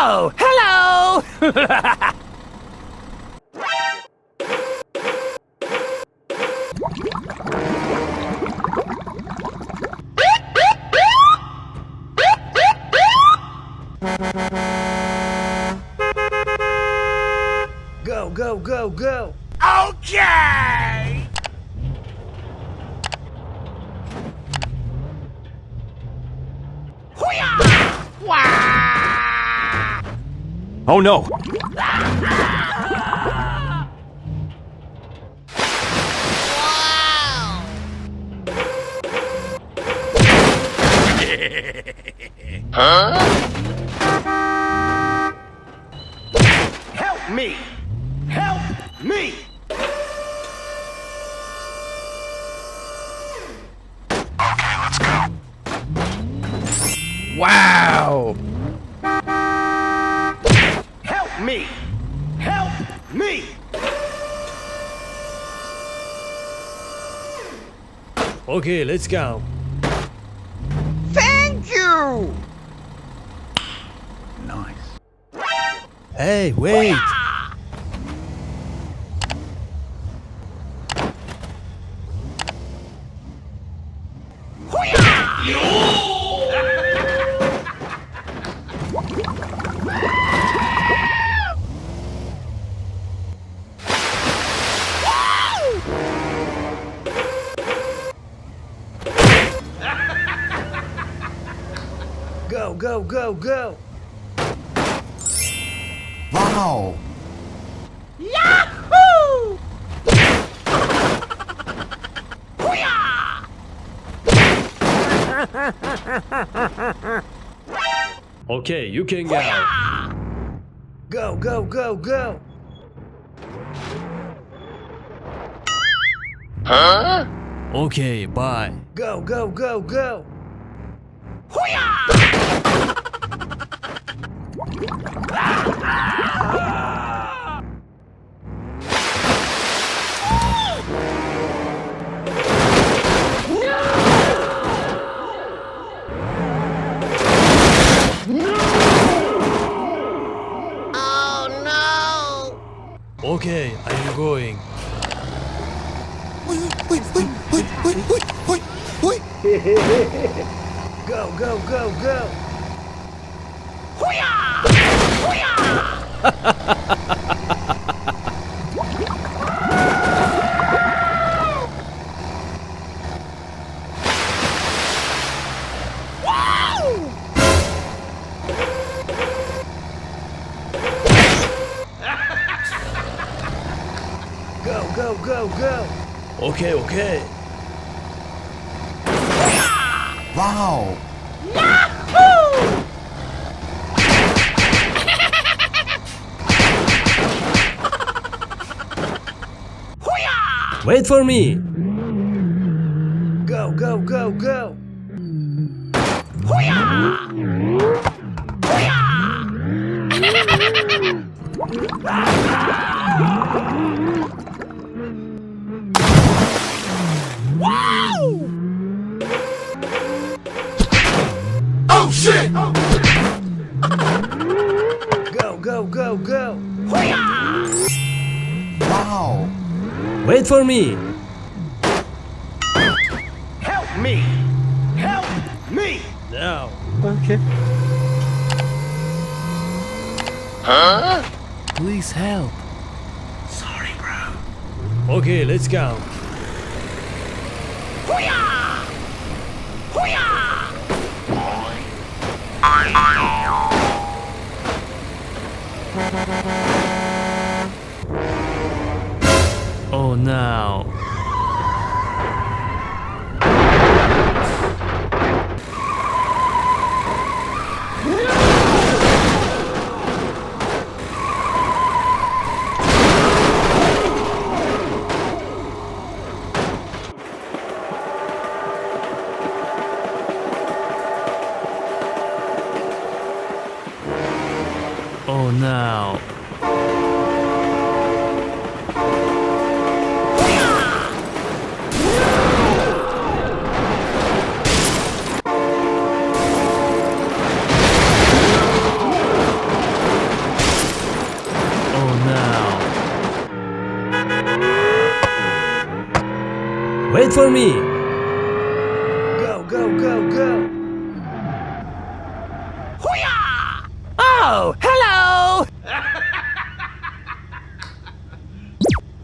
Oh, hello! Go, go, go, go! Okay! Oh no! Help me! Help me! Okay, let's go. Wow! Help me! Help me! Okay, let's go. Thank you! Nice. Hey, wait! Go, go, go, go! Wow! Yahoo! Okay, you can go. Go, go, go, go! Huh? Okay, bye. Go, go, go, go! Okay, I am going. Go, go, go, go! Go, go, go, go! Okay, okay. Wow! Wait for me! Go, go, go, go! Oh shit! Go, go, go, go! Wow! Wait for me! Help me! Help me! Now. Okay. Huh? Please help. Sorry, bro. Okay, let's go. Oh no. Oh no. Wait for me. Go, go, go, go. Oh, hello!